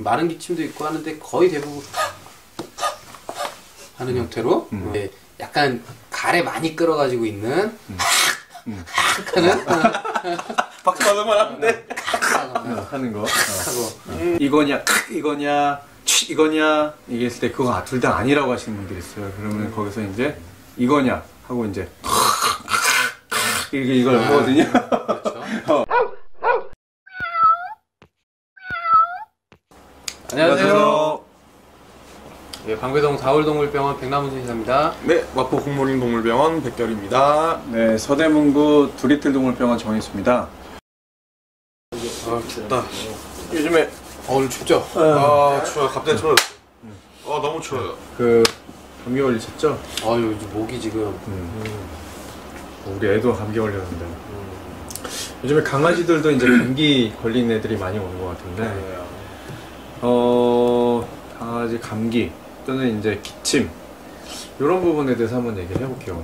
마른 기침도 있고 하는데 거의 대부분 하는 형태로 약간 갈에 많이 끌어가지고 있는 하는 박수 받을만 한데 하는 거 이거냐 이거냐 이거냐 이게 했을 때 그거 둘 다 아니라고 하시는 분들이 있어요. 그러면 거기서 이제 이거냐 하고 이제 이걸 하거든요. 그렇죠. 안녕하세요. 예, 방배동 다울동물병원 백남훈 의사입니다. 네, 마포 국모림 동물병원 백결입니다. 네, 서대문구 두리틀 동물병원 정희수입니다. 아, 춥다. 요즘에 오늘 춥죠? 아, 추워요. 갑자기 추워요. 아, 너무 추워요. 그 감기 걸리셨죠? 요즘 목이 지금 우리 애도 감기 걸렸는데 요즘에 강아지들도 이제 감기 걸린 애들이 많이 오는 것 같은데 강아지 감기 또는 이제 기침 이런 부분에 대해서 한번 얘기를 해볼게요.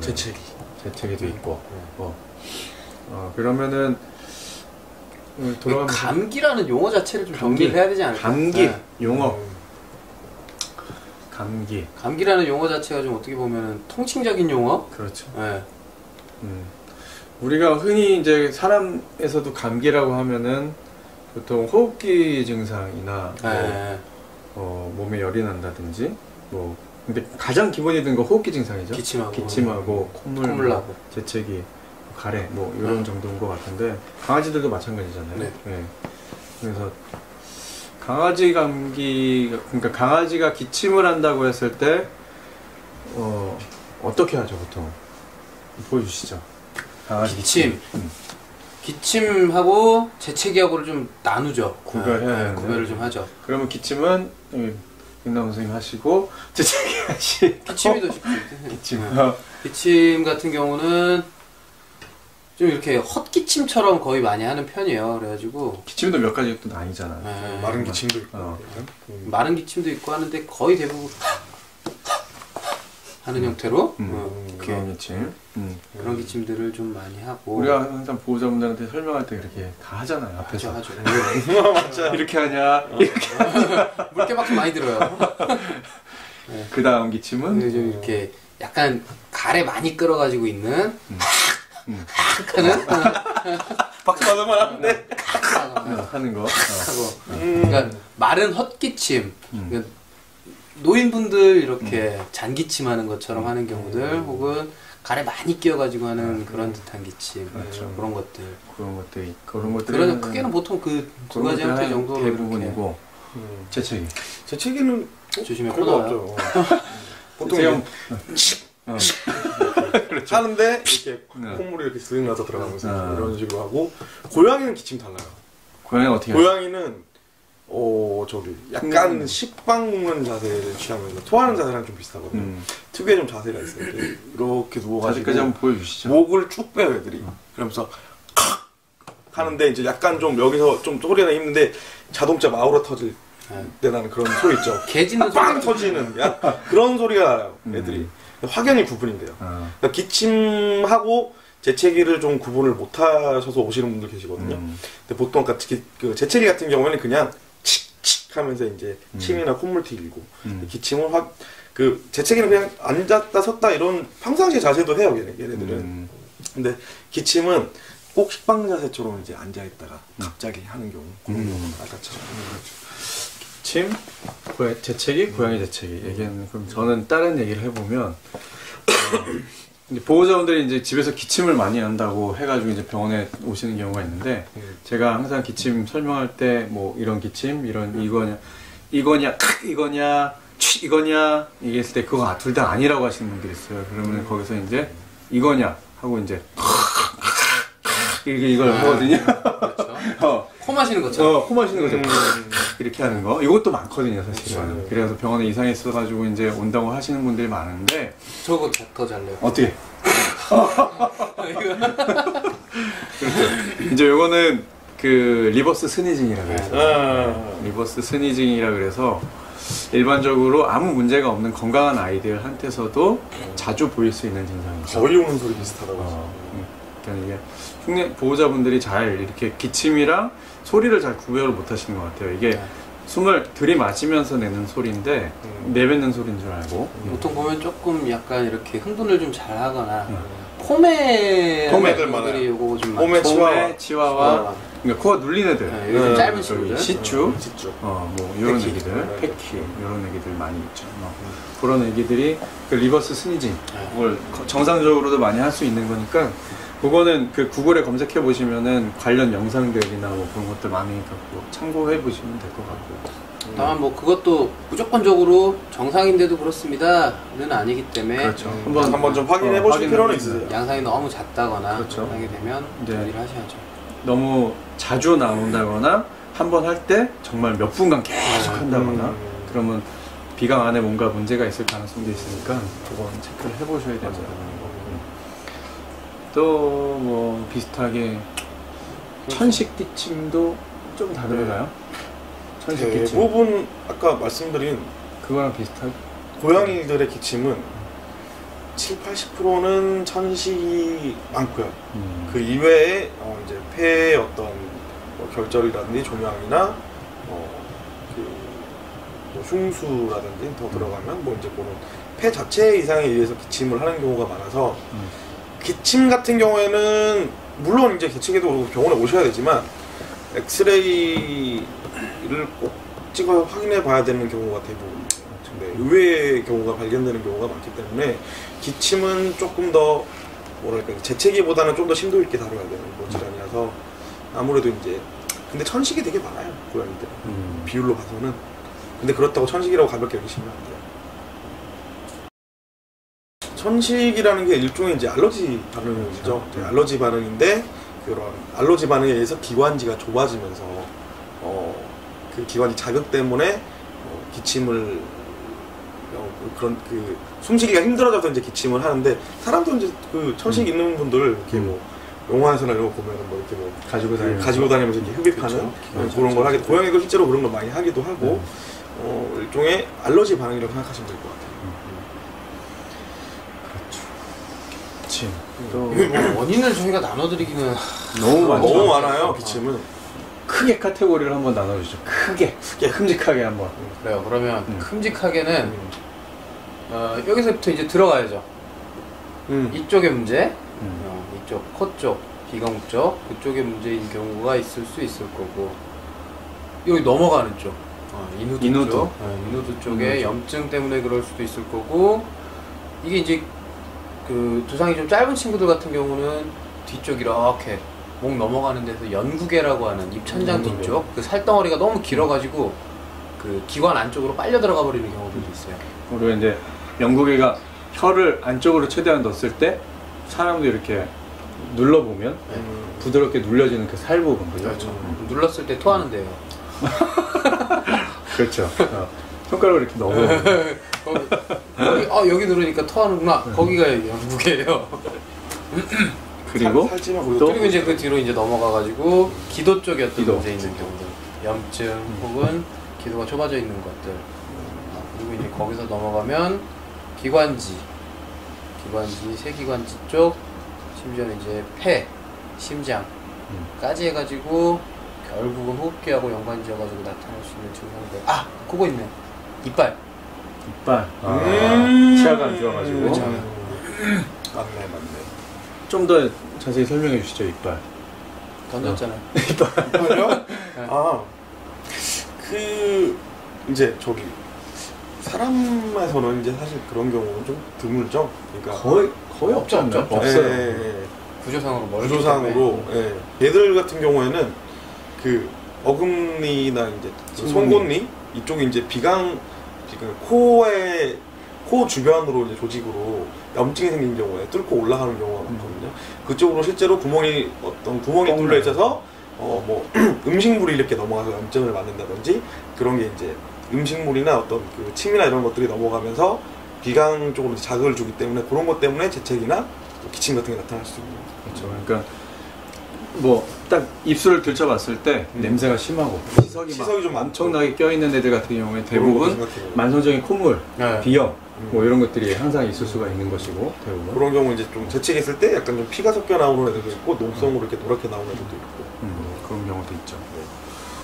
재채기도 있고 그러면은 감기라는 용어 자체를 좀 정리를 해야 되지 않을까? 감기 용어 감기라는 용어 자체가 좀 어떻게 보면 통칭적인 용어? 그렇죠. 네. 우리가 흔히 이제 사람에서도 감기라고 하면은 보통 호흡기 증상이나 몸에 열이 난다든지 근데 가장 기본이 든 거 호흡기 증상이죠. 기침하고 콧물 나고 재채기, 가래 이런 정도인 것 같은데 강아지들도 마찬가지잖아요. 네. 그래서 강아지 감기 그러니까 강아지가 기침을 한다고 했을 때 어떻게 하죠 보통? 보여주시죠. 강아지 기침. 기침하고 재채기하고를 좀 나누죠. 구별을 좀 하죠. 그러면 기침은 백남훈 선생님 하시고 재채기 하시고 기침이 더 쉽지. 기침 같은 경우는 좀 이렇게 헛기침처럼 거의 많이 하는 편이에요. 그래가지고 기침도 몇 가지 또 나뉘잖아요. 마른 기침도 있고 마른 기침도 있고 하는데 거의 대부분 하는 형태로 그런 기침 그런 기침들을 좀 많이 하고 우리가 항상 보호자분들한테 설명할 때 그렇게 다 하잖아요. 앞에서 하죠. 맞죠. 이렇게 하냐 이렇게 물개박수 많이 들어요. 그 다음 기침은 좀 이렇게 약간 갈에 많이 끌어가지고 있는 하는 박수 받을만 한데 하는 거 그러니까 마른 헛기침 그러니까 노인분들 이렇게 잔기침하는 것처럼 하는 경우들 혹은 갈에 많이 끼어가지고 하는 그런 듯한 기침 그런 것들 그런 크게는 보통 그 두 가지 형태 정도로 대부분이고 재채기는 조심해 코나와요. 보통 그렇죠. 하는데 이렇게 콧물이 이렇게 쓱 나서 들어가면서 이런 식으로 하고 고양이는 기침 달라요. 고양이는 어떻게 고양이는 약간 식빵 먹는 자세를 취하면서 토하는 자세랑 좀 비슷하거든요. 특유의 좀 자세가 있어요. 이렇게 누워가지고 자세까지 한번 보여주시죠. 목을 쭉 빼요 애들이. 그러면서 하는데 이제 약간 좀 여기서 좀 소리가 힘든데 자동차 마우라 터질 때 나는 그런 소리 있죠. 개짖는 빵 터지는 그런 소리가 나요 애들이. 확연히 구분인데요. 그러니까 기침하고 재채기를 좀 구분을 못 하셔서 오시는 분들 계시거든요. 근데 보통 그 재채기 같은 경우에는 그냥 칙칙 하면서 이제 침이나 콧물 튀기고 기침은 그 재채기는 그냥 앉았다 섰다 이런 평상시 자세도 해요 얘네들은. 근데 기침은 꼭 식빵 자세처럼 이제 앉아 있다가 갑자기 하는 경우 그런 경우는 아까처럼 기침, 재채기, 고양이 재채기 얘기하는 그럼 저는 다른 얘기를 해보면 보호자분들이 이제 집에서 기침을 많이 한다고 해가지고 이제 병원에 오시는 경우가 있는데 제가 항상 기침 설명할 때 이런 기침, 이거냐 이거냐 이게 했을 때 그거 둘 다 아니라고 하시는 분들이 있어요. 그러면 거기서 이제 이거냐 하고 이제 이걸 하거든요. 그렇죠. 코 마시는 것처럼. 코 마시는 거죠. 이렇게 하는 거. 이것도 많거든요, 사실은. 그래서 병원에 이상이 있어가지고 이제 온다고 하시는 분들이 많은데. 저거 더 잘래요. 어떻게? 이제 요거는 그 리버스 스니징이라 그래서. 리버스 스니징이라 그래서 일반적으로 아무 문제가 없는 건강한 아이들한테서도 자주 보일 수 있는 증상이죠. 거의 오는 소리 비슷하다고. 그러니까 이게 흉내 보호자분들이 잘 이렇게 기침이랑 소리를 잘 구별을 못 하시는 것 같아요. 이게 숨을 들이마시면서 내는 소리인데 내뱉는 소리인 줄 알고 보통 보면 조금 약간 이렇게 흥분을 좀 잘하거나 포메 포메들 많아요. 애들이 요거 좀 포메 포메, 치와와 그러니까 코가 눌린 애들 네, 요즘 짧은 친구들 시추 진짜. 뭐 이런 패키. 애기들 패키 이런 애기들 많이 있죠. 그런 애기들이 그 리버스 스니징 그걸 정상적으로도 많이 할 수 있는 거니까 그거는 그 구글에 검색해 보시면은 관련 영상들이나 뭐 그런 것들 많이 갖고 참고해 보시면 될 것 같고. 다만 뭐 그것도 무조건적으로 정상인데도 그렇습니다는 아니기 때문에 그렇죠. 한번 좀 확인해 보실 필요는 있으세요. 양상이 너무 잦다거나 그렇죠. 하게 되면 네. 조리를 하셔야죠. 너무 자주 나온다거나 한 번 할 때 정말 몇 분간 계속 한다거나 그러면 비강 안에 뭔가 문제가 있을 가능성도 있으니까 그건 체크를 해보셔야 되는 거고. 또 뭐 비슷하게 천식 기침도 좀 다른가요? 천식 기침 대부분 아까 말씀드린 그거랑 비슷하게 고양이들의 기침은 7, 80%는 천식이 많고요. 그 이외에 이제 폐의 어떤 뭐 결절이라든지 종양이나 뭐 흉수라든지 더 들어가면 뭐 이제 그런 폐 자체 이상에 의해서 기침을 하는 경우가 많아서 기침 같은 경우에는 물론 이제 기침에도 병원에 오셔야 되지만 엑스레이를 꼭 찍어 확인해 봐야 되는 경우가 대부분. 네, 의외의 경우가 발견되는 경우가 많기 때문에 기침은 조금 더 뭐랄까 재채기보다는 좀 더 심도 있게 다뤄야 되는 뭐 질환이라서 아무래도 이제 근데 천식이 되게 많아요 고양이들 비율로 봐서는. 근데 그렇다고 천식이라고 가볍게 여기시면 안 돼요. 천식이라는 게 일종의 이제 알러지 반응이죠. 네, 알러지 반응인데 그런 알러지 반응에 의해서 기관지가 좁아지면서 그 기관지 자극 때문에 기침을 그런 그 숨쉬기가 힘들어져서 이제 기침을 하는데 사람도 이제 그 천식 있는 분들 이렇게 뭐 영화에서나 이런 거 보면은 뭐 이렇게 뭐 가지고 다니면서 이렇게 흡입하는 그런 걸 하게 고양이도 실제로 그런 걸 많이 하기도 하고 일종의 알러지 반응이라고 생각하시면 될 것 같아요. 기침 뭐 원인을 저희가 나눠드리기는 너무 많아요. 기침은 크게 카테고리를 한번 나눠주죠. 크게 큼직하게 한번. 그래요. 그러면 큼직하게는 여기서부터 이제 들어가야죠. 이쪽의 문제, 이쪽 코 쪽, 비강 쪽 그쪽의 문제인 경우가 있을 수 있을 거고 여기 넘어가는 쪽, 인후두 쪽, 인후두 쪽에 염증 때문에 그럴 수도 있을 거고 이게 이제 그 두상이 좀 짧은 친구들 같은 경우는 뒤쪽 이렇게 목 넘어가는 데서 연구개라고 하는 입천장 뒤쪽 그 살덩어리가 너무 길어가지고 그 기관 안쪽으로 빨려 들어가 버리는 경우들도 있어요. 그리고 이제 연구개가 혀를 안쪽으로 최대한 넣었을 때 사람도 이렇게 눌러보면 부드럽게 눌려지는 그 살 부분 그죠? 눌렀을 때 토하는데요. 그렇죠. 손가락을 이렇게 넣어보면 여기 누르니까 토하는구나. 거기가 연구개예요. 그리고 그리고 이제 그 뒤로 이제 넘어가가지고 기도 쪽에 어떤 문제 있는 경우들, 염증 혹은 기도가 좁아져 있는 것들. 그리고 이제 거기서 넘어가면 기관지, 세기관지 쪽, 심지어는 이제 폐, 심장까지 해가지고 결국은 호흡기하고 연관지어가지고 나타날 수 있는 증상들. 그거 있네. 이빨. 치아가 안 좋아가지고. 그렇죠. 맞네. 좀 더 자세히 설명해 주시죠. 이빨. 던졌잖아요. 이빨요? 그 이제 저기 사람에서는 이제 사실 그런 경우는 좀 드물죠. 그러니까 거의 없지 않나요? 없어요. 구조상으로 구조상으로 얘들 같은 경우에는 그 어금니나 이제 송곳니 이쪽이 이제 비강 코 주변으로 이제 조직으로 염증이 생긴 경우에 뚫고 올라가는 경우가 많거든요. 그쪽으로 실제로 구멍이 뚫려 있어서 뭐 음식물이 이렇게 넘어가서 염증을 만든다든지 그런 게 이제 음식물이나 어떤 그 침이나 이런 것들이 넘어가면서 비강 쪽으로 자극을 주기 때문에 그런 것 때문에 재채기나 기침 같은 게 나타날 수 있는 거죠. 그렇죠. 그러니까 뭐 딱 입술을 들춰봤을 때 냄새가 심하고 시석이 좀 엄청나게 껴있는 애들 같은 경우에 대부분 만성적인 콧물, 비염 뭐 이런 것들이 항상 있을 수가 있는 것이고 대부분 그런 경우 이제 좀 재채기했을 때 약간 좀 피가 섞여 나오는 애들도 있고 녹성으로 이렇게 노랗게 나오는 애들도 있고 그런 경우도 있죠.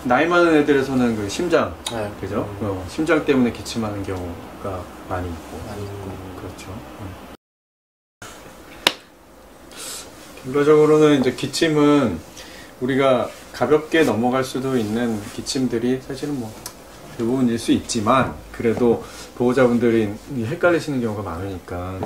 나이 많은 애들에서는 그 심장, 네. 그죠? 심장 때문에 기침하는 경우가 많이 있고. 그렇죠. 결과적으로는 이제 기침은 우리가 가볍게 넘어갈 수도 있는 기침들이 사실은 뭐 대부분일 수 있지만 그래도 보호자분들이 헷갈리시는 경우가 많으니까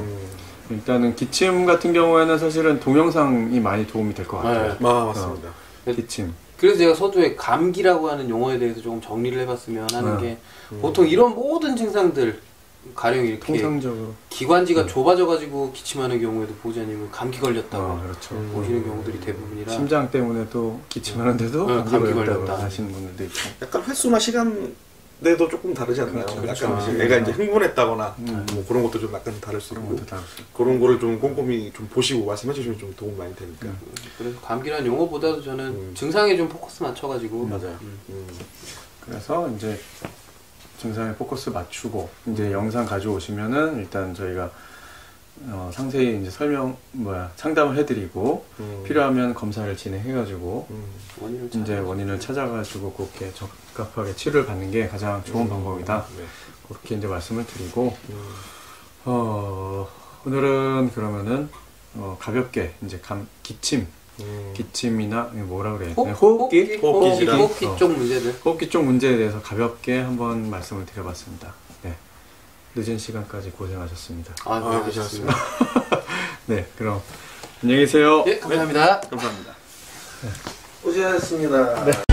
일단은 기침 같은 경우에는 사실은 동영상이 많이 도움이 될 것 같아요. 맞습니다. 기침. 그래서 제가 서두에 감기라고 하는 용어에 대해서 조금 정리를 해봤으면 하는 게 보통 이런 모든 증상들 가령 이렇게 통상적으로 기관지가 좁아져가지고 기침하는 경우에도 보호자님은 감기 걸렸다고 그렇죠. 오시는 경우들이 대부분이라 심장 때문에도 기침하는데도 감기 걸렸다고 하시는 분들도 있고 약간 횟수나 시간대도 조금 다르지 않나요? 그렇죠. 약간 애가 이제 흥분했다거나 뭐 그런 것도 좀 약간 다를 수 있고 그런 거를 좀 꼼꼼히 좀 보시고 말씀해 주시면 좀 도움 많이 되니까. 그래서 감기라는 용어보다도 저는 증상에 좀 포커스 맞춰가지고 맞아요. 그래서 이제 증상에 포커스 맞추고 이제 영상 가져오시면은 일단 저희가 상세히 이제 상담을 해드리고 필요하면 검사를 진행해가지고 원인을 찾아가지고 그렇게 적합하게 치료를 받는 게 가장 좋은 방법이다. 그렇게 이제 말씀을 드리고 오늘은 그러면은 가볍게 이제 기침이나 뭐라 그래? 호흡기 쪽 문제들. 호흡기 쪽 문제에 대해서 가볍게 한번 말씀을 드려봤습니다. 네. 늦은 시간까지 고생하셨습니다. 고생하셨습니다. 네, 그럼 안녕히 계세요. 예, 감사합니다. 감사합니다. 고생하셨습니다. 네.